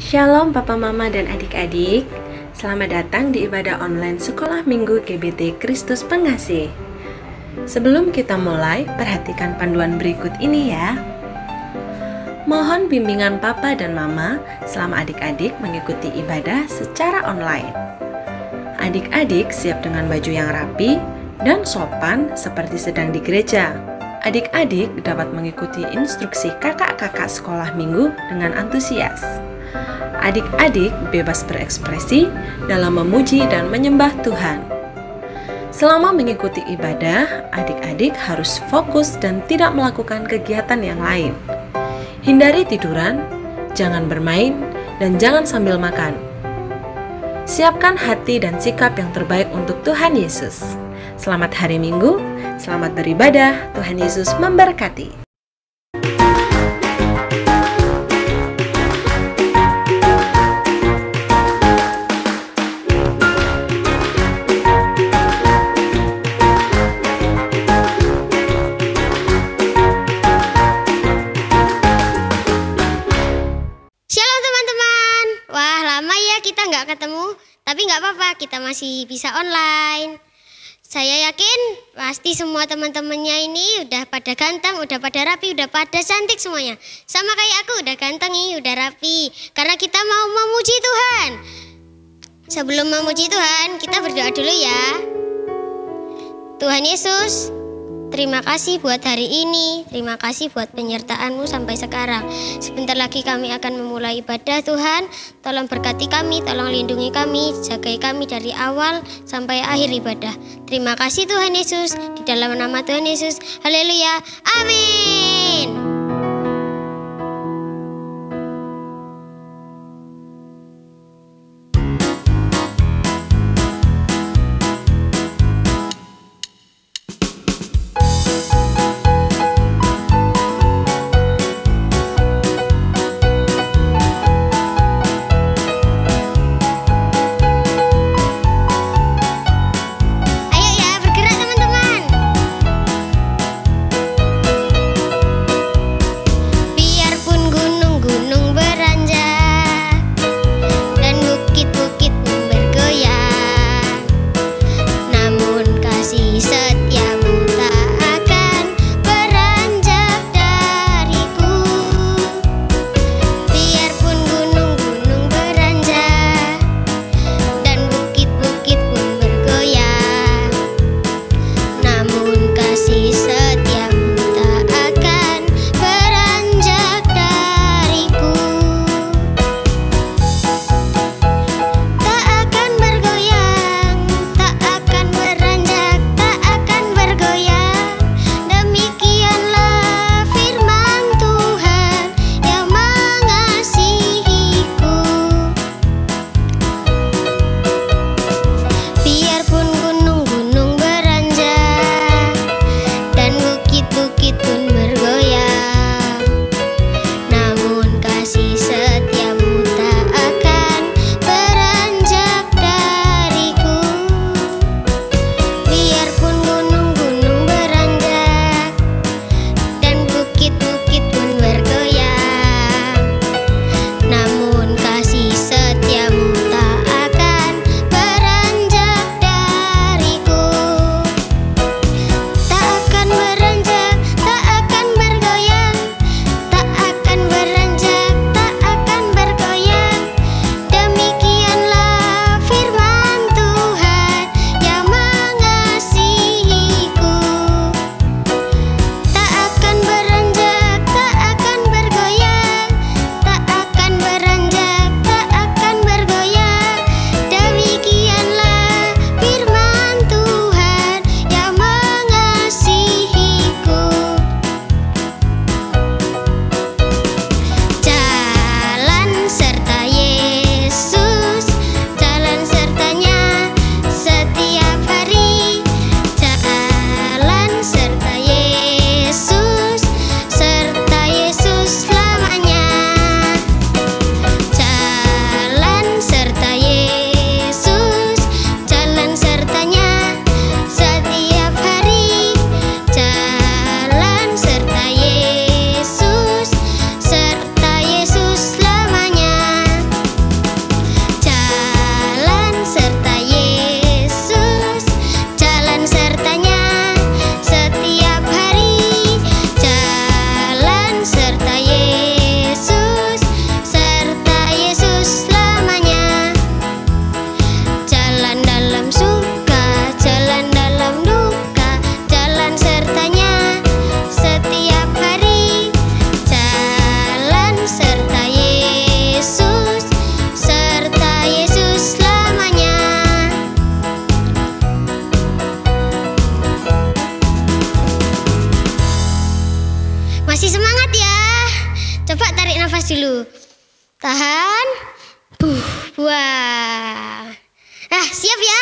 Shalom Papa Mama dan adik-adik. Selamat datang di ibadah online Sekolah Minggu GBT Kristus Pengasih. Sebelum kita mulai, perhatikan panduan berikut ini ya. Mohon bimbingan Papa dan Mama selama adik-adik mengikuti ibadah secara online. Adik-adik siap dengan baju yang rapi dan sopan seperti sedang di gereja. Adik-adik dapat mengikuti instruksi kakak-kakak sekolah minggu dengan antusias. Adik-adik bebas berekspresi dalam memuji dan menyembah Tuhan. Selama mengikuti ibadah, adik-adik harus fokus dan tidak melakukan kegiatan yang lain. Hindari tiduran, jangan bermain, dan jangan sambil makan. Siapkan hati dan sikap yang terbaik untuk Tuhan Yesus. Selamat hari Minggu, selamat beribadah, Tuhan Yesus memberkati. Ketemu, tapi nggak apa-apa, kita masih bisa online. Saya yakin pasti semua teman-temannya ini udah pada ganteng, udah pada rapi, udah pada cantik semuanya. Sama kayak aku, udah ganteng nih, udah rapi. Karena kita mau memuji Tuhan. Sebelum memuji Tuhan, kita berdoa dulu ya. Tuhan Yesus, terima kasih buat hari ini, terima kasih buat penyertaan-Mu sampai sekarang. Sebentar lagi kami akan memulai ibadah Tuhan. Tolong berkati kami, tolong lindungi kami, jagai kami dari awal sampai akhir ibadah. Terima kasih Tuhan Yesus, di dalam nama Tuhan Yesus. Haleluya, amin. tahan, buang. Nah, siap ya?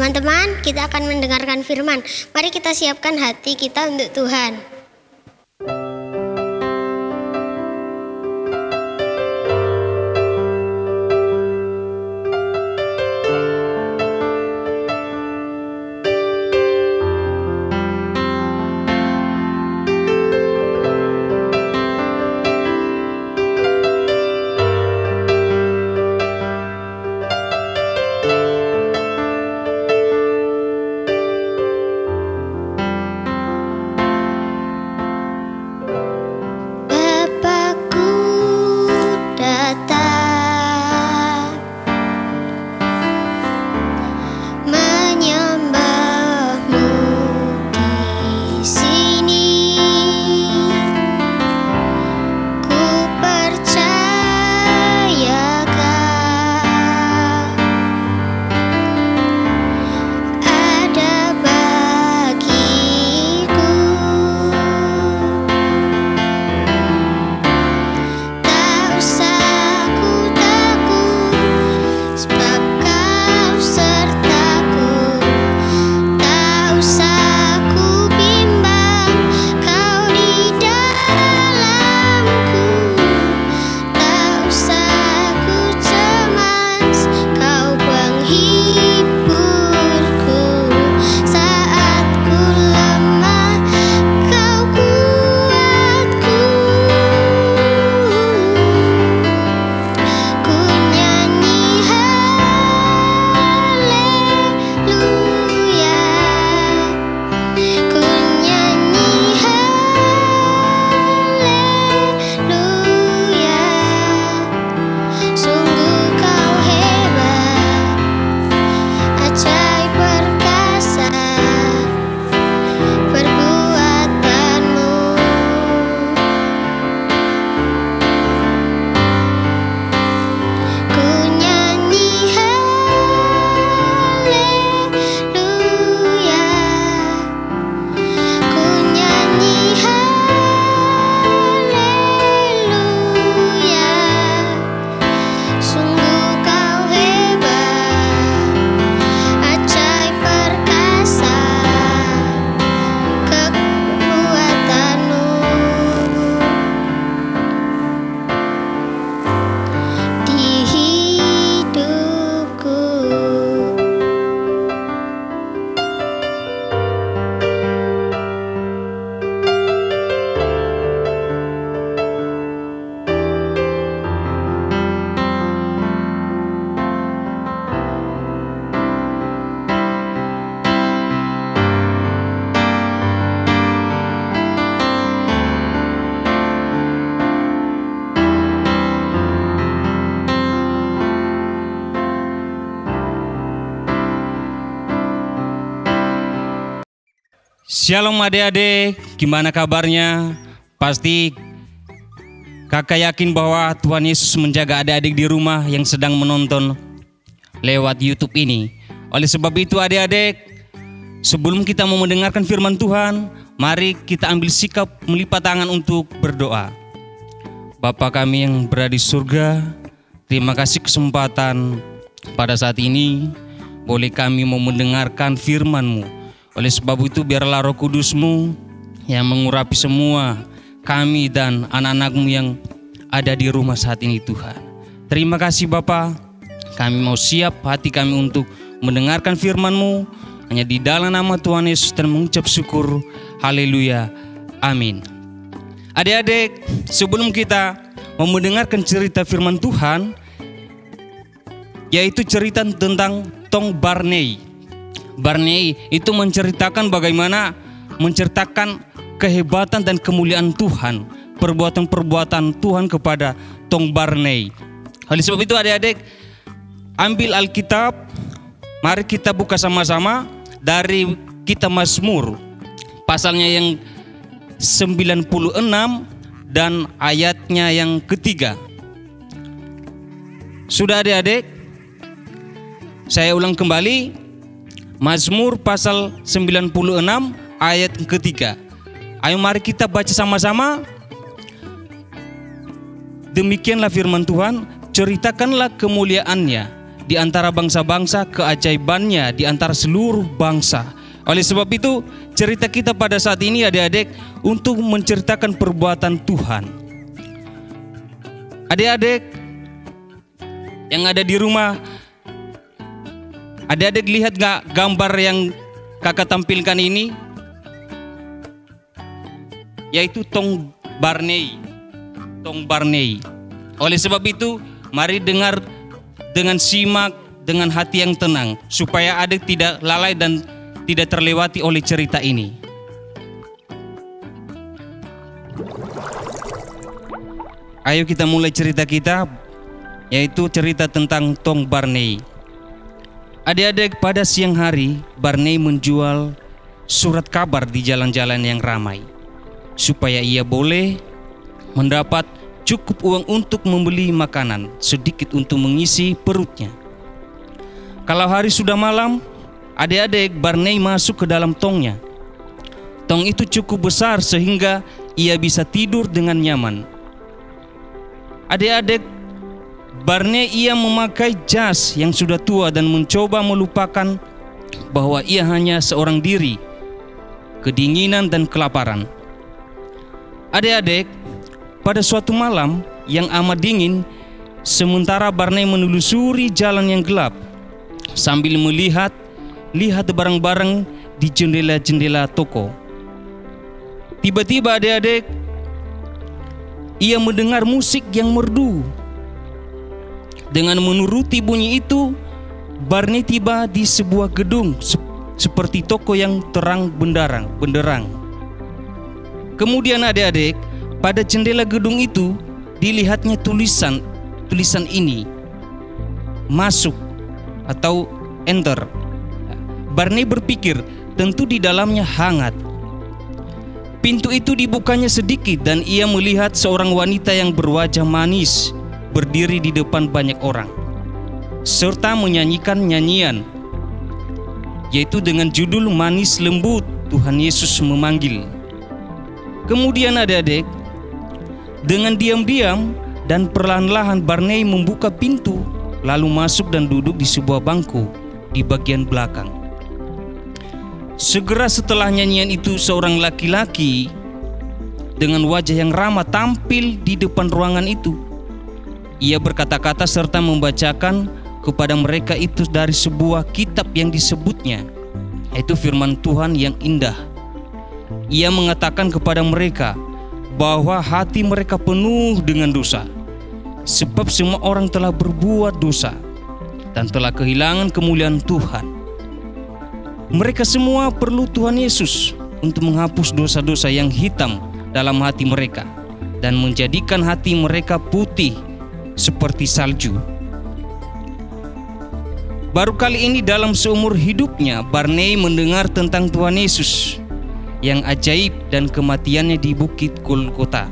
Teman-teman, kita akan mendengarkan firman. Mari kita siapkan hati kita untuk Tuhan. Shalom adik-adik, gimana kabarnya? Pasti kakak yakin bahwa Tuhan Yesus menjaga adik-adik di rumah yang sedang menonton lewat YouTube ini. Oleh sebab itu adik-adik, sebelum kita mau mendengarkan firman Tuhan, mari kita ambil sikap melipat tangan untuk berdoa. Bapa kami yang berada di surga, terima kasih kesempatan pada saat ini boleh kami mau mendengarkan firman-Mu. Oleh sebab itu biarlah Roh Kudus-Mu yang mengurapi semua kami dan anak-anak-Mu yang ada di rumah saat ini Tuhan. Terima kasih Bapa, kami mau siap hati kami untuk mendengarkan firman-Mu hanya di dalam nama Tuhan Yesus dan mengucap syukur. Haleluya, amin. Adik-adik, sebelum kita mau mendengarkan cerita firman Tuhan, yaitu cerita tentang Tong Barney. Barney itu menceritakan bagaimana menceritakan kehebatan dan kemuliaan Tuhan, perbuatan-perbuatan Tuhan kepada Tong Barney. Oleh sebab itu adik-adik, ambil Alkitab, mari kita buka sama-sama dari kitab Mazmur, pasalnya yang 96 dan ayatnya yang ketiga. Sudah adik-adik? Saya ulang kembali, Mazmur pasal 96 ayat ketiga. Ayo mari kita baca sama-sama. Demikianlah firman Tuhan, ceritakanlah kemuliaannya di antara bangsa-bangsa, keajaibannya di antara seluruh bangsa. Oleh sebab itu, cerita kita pada saat ini adik-adik untuk menceritakan perbuatan Tuhan. Adik-adik yang ada di rumah, adik-adik lihat gak gambar yang kakak tampilkan ini? Yaitu Tong Barney. Tong Barney. Oleh sebab itu, mari dengar dengan simak, dengan hati yang tenang, supaya adik tidak lalai dan tidak terlewati oleh cerita ini. Ayo kita mulai cerita kita, yaitu cerita tentang Tong Barney. Adik-adik, pada siang hari Barney menjual surat kabar di jalan-jalan yang ramai, supaya ia boleh mendapat cukup uang untuk membeli makanan sedikit untuk mengisi perutnya. Kalau hari sudah malam, adik-adik, Barney masuk ke dalam tongnya. Tong itu cukup besar sehingga ia bisa tidur dengan nyaman. Adik-adik, Barney ia memakai jas yang sudah tua dan mencoba melupakan bahwa ia hanya seorang diri, kedinginan dan kelaparan. Adik-adik, pada suatu malam yang amat dingin, sementara Barney menelusuri jalan yang gelap sambil melihat barang-barang di jendela-jendela toko. Tiba-tiba adik-adik, ia mendengar musik yang merdu. Dengan menuruti bunyi itu, Barney tiba di sebuah gedung seperti toko yang terang benderang. Kemudian adik-adik, pada jendela gedung itu dilihatnya tulisan ini, masuk atau enter. Barney berpikir tentu di dalamnya hangat. Pintu itu dibukanya sedikit dan ia melihat seorang wanita yang berwajah manis berdiri di depan banyak orang, serta menyanyikan nyanyian, yaitu dengan judul Manis Lembut Tuhan Yesus Memanggil. Kemudian adik-adik, dengan diam-diam dan perlahan-lahan Barney membuka pintu, lalu masuk dan duduk di sebuah bangku di bagian belakang. Segera setelah nyanyian itu, seorang laki-laki dengan wajah yang ramah tampil di depan ruangan itu. Ia berkata-kata serta membacakan kepada mereka itu dari sebuah kitab yang disebutnya, yaitu firman Tuhan yang indah. Ia mengatakan kepada mereka bahwa hati mereka penuh dengan dosa, sebab semua orang telah berbuat dosa dan telah kehilangan kemuliaan Tuhan. Mereka semua perlu Tuhan Yesus untuk menghapus dosa-dosa yang hitam dalam hati mereka dan menjadikan hati mereka putih seperti salju. Baru kali ini dalam seumur hidupnya Barney mendengar tentang Tuhan Yesus. yang ajaib dan kematiannya di Bukit Golgota.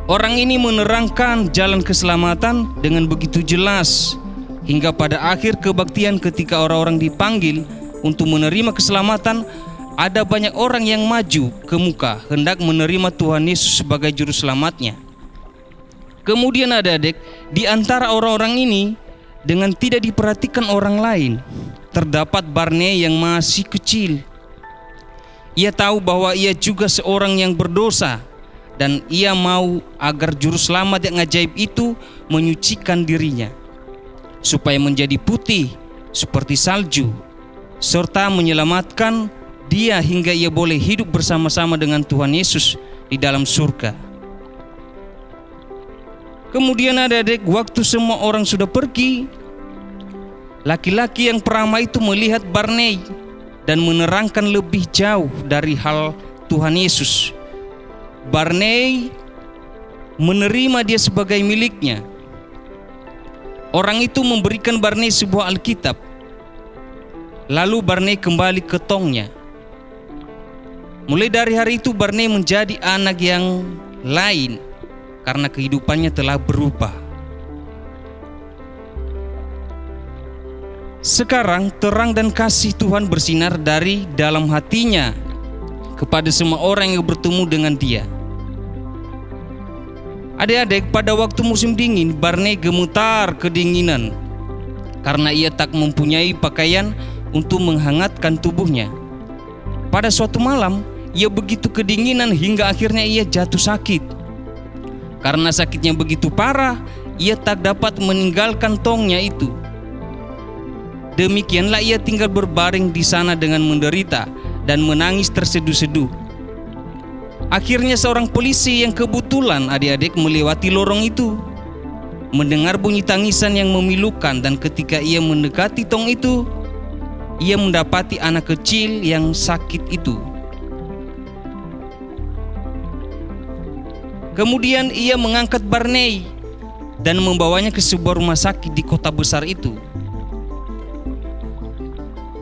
Orang ini menerangkan jalan keselamatan dengan begitu jelas, hingga pada akhir kebaktian ketika orang-orang dipanggil untuk menerima keselamatan, ada banyak orang yang maju ke muka hendak menerima Tuhan Yesus sebagai juru selamatnya. Kemudian adik-adik, di antara orang-orang ini dengan tidak diperhatikan orang lain, terdapat Barnei yang masih kecil. Ia tahu bahwa ia juga seorang yang berdosa, dan ia mau agar juru selamat yang ajaib itu menyucikan dirinya supaya menjadi putih seperti salju, serta menyelamatkan dia hingga ia boleh hidup bersama-sama dengan Tuhan Yesus di dalam surga. Kemudian adik-adik, waktu semua orang sudah pergi, laki-laki yang peramah itu melihat Barnei dan menerangkan lebih jauh dari hal Tuhan Yesus. Barnei menerima dia sebagai miliknya. Orang itu memberikan Barnei sebuah Alkitab. Lalu Barnei kembali ke tongnya. Mulai dari hari itu Barnei menjadi anak yang lain karena kehidupannya telah berubah. Sekarang terang dan kasih Tuhan bersinar dari dalam hatinya kepada semua orang yang bertemu dengan dia. Adik-adik, pada waktu musim dingin, Barnei gemetar kedinginan karena ia tak mempunyai pakaian untuk menghangatkan tubuhnya. Pada suatu malam, ia begitu kedinginan hingga akhirnya ia jatuh sakit. Karena sakitnya begitu parah, ia tak dapat meninggalkan tongnya itu. Demikianlah ia tinggal berbaring di sana dengan menderita dan menangis terseduh-seduh. Akhirnya seorang polisi yang kebetulan adik-adik melewati lorong itu mendengar bunyi tangisan yang memilukan, dan ketika ia mendekati tong itu, ia mendapati anak kecil yang sakit itu. Kemudian ia mengangkat Barnei dan membawanya ke sebuah rumah sakit di kota besar itu.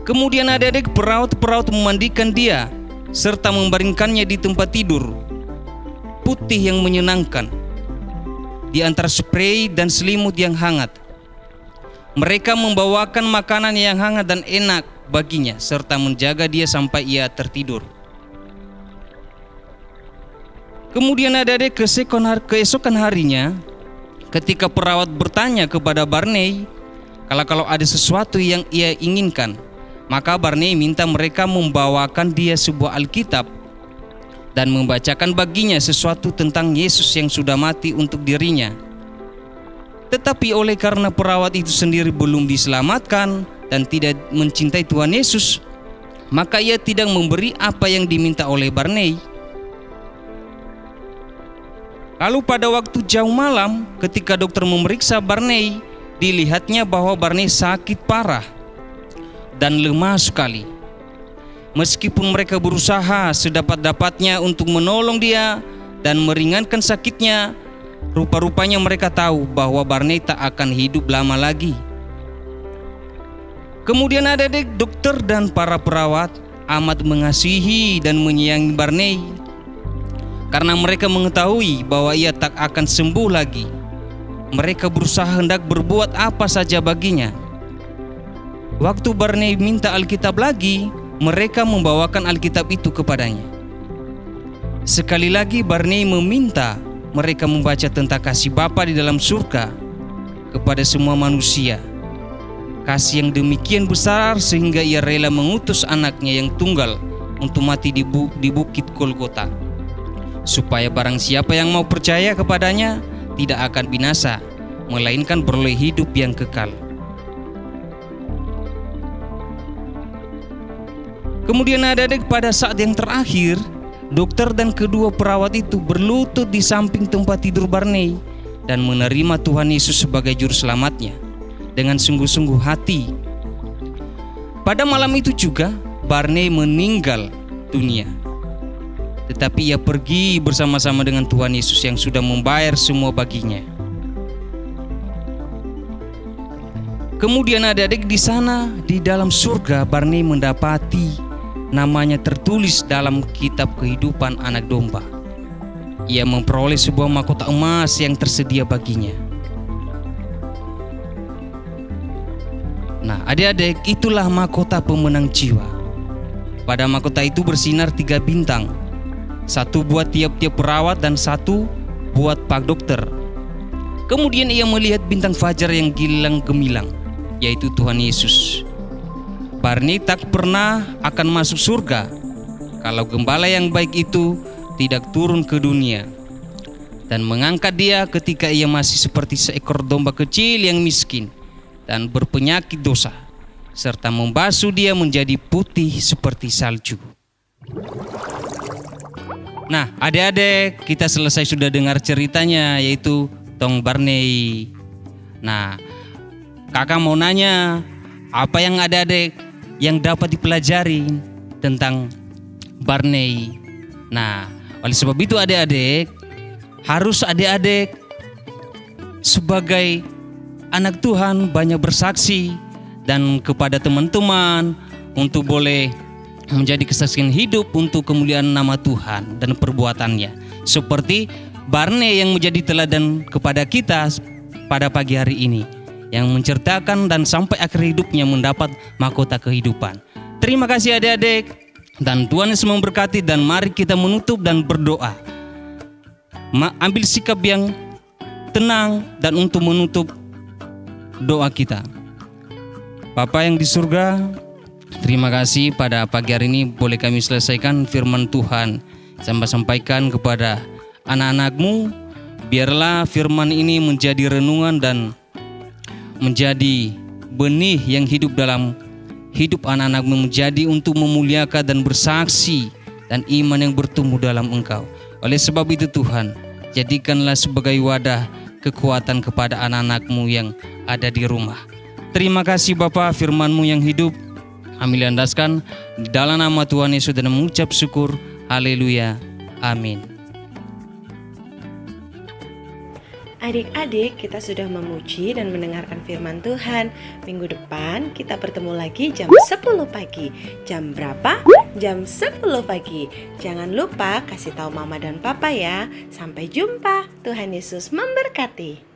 Kemudian adik-adik, perawat-perawat memandikan dia serta membaringkannya di tempat tidur putih yang menyenangkan di antara spray dan selimut yang hangat. Mereka membawakan makanan yang hangat dan enak baginya serta menjaga dia sampai ia tertidur. Kemudian adik-adik, keesokan harinya ketika perawat bertanya kepada Barnei kalau ada sesuatu yang ia inginkan, maka Barnei minta mereka membawakan dia sebuah Alkitab dan membacakan baginya sesuatu tentang Yesus yang sudah mati untuk dirinya. Tetapi oleh karena perawat itu sendiri belum diselamatkan dan tidak mencintai Tuhan Yesus, maka ia tidak memberi apa yang diminta oleh Barnei. Lalu pada waktu jauh malam, ketika dokter memeriksa Barnei, dilihatnya bahwa Barnei sakit parah dan lemah sekali. Meskipun mereka berusaha sedapat-dapatnya untuk menolong dia dan meringankan sakitnya, rupa-rupanya mereka tahu bahwa Barnei tak akan hidup lama lagi. Kemudian adik-adik, dokter dan para perawat amat mengasihi dan menyayangi Barnei karena mereka mengetahui bahwa ia tak akan sembuh lagi. Mereka berusaha hendak berbuat apa saja baginya. Waktu Barnei minta Alkitab lagi, mereka membawakan Alkitab itu kepadanya. Sekali lagi Barnei meminta mereka membaca tentang kasih Bapa di dalam surga kepada semua manusia. Kasih yang demikian besar sehingga ia rela mengutus anaknya yang tunggal untuk mati di Bukit Golgota, supaya barang siapa yang mau percaya kepadanya tidak akan binasa, melainkan beroleh hidup yang kekal. Kemudian adik-adik, pada saat yang terakhir, dokter dan kedua perawat itu berlutut di samping tempat tidur Barnei dan menerima Tuhan Yesus sebagai juru selamatnya dengan sungguh-sungguh hati. Pada malam itu juga Barnei meninggal dunia, tetapi ia pergi bersama-sama dengan Tuhan Yesus yang sudah membayar semua baginya. Kemudian adik-adik, di sana di dalam surga Barnei mendapati namanya tertulis dalam kitab kehidupan anak domba. Ia memperoleh sebuah mahkota emas yang tersedia baginya. Nah, adik-adik, itulah mahkota pemenang jiwa. Pada mahkota itu bersinar 3 bintang. 1 buat tiap-tiap perawat dan 1 buat pak dokter. Kemudian ia melihat bintang fajar yang gilang gemilang, yaitu Tuhan Yesus. Barney tak pernah akan masuk surga kalau gembala yang baik itu tidak turun ke dunia dan mengangkat dia ketika ia masih seperti seekor domba kecil yang miskin dan berpenyakit dosa, serta membasuh dia menjadi putih seperti salju. Nah, adik-adik, kita selesai sudah dengar ceritanya, yaitu Tong Barney. Nah, kakak mau nanya, apa yang adik-adik yang dapat dipelajari tentang Barney? Nah, oleh sebab itu adik-adik, harus adik-adik sebagai anak Tuhan banyak bersaksi dan kepada teman-teman untuk boleh menjadi kesaksian hidup untuk kemuliaan nama Tuhan dan perbuatannya. Seperti Barney yang menjadi teladan kepada kita pada pagi hari ini, yang menceritakan dan sampai akhir hidupnya mendapat mahkota kehidupan. Terima kasih adik-adik, dan Tuhan Yesus memberkati, dan mari kita menutup dan berdoa. Ambil sikap yang tenang dan untuk menutup doa kita. Bapa yang di surga, terima kasih pada pagi hari ini boleh kami selesaikan firman Tuhan. Sampai sampaikan kepada anak-anak-Mu, biarlah firman ini menjadi renungan dan menjadi benih yang hidup dalam hidup anak-anak-Mu, menjadi untuk memuliakan dan bersaksi dan iman yang bertumbuh dalam Engkau. Oleh sebab itu Tuhan, jadikanlah sebagai wadah kekuatan kepada anak-anak-Mu yang ada di rumah. Terima kasih Bapa, firman-Mu yang hidup kami landaskan di dalam nama Tuhan Yesus dan mengucap syukur. Haleluya. Amin. Adik-adik, kita sudah memuji dan mendengarkan firman Tuhan. Minggu depan kita bertemu lagi jam 10 pagi. Jam berapa? Jam 10 pagi. Jangan lupa kasih tahu mama dan papa ya. Sampai jumpa. Tuhan Yesus memberkati.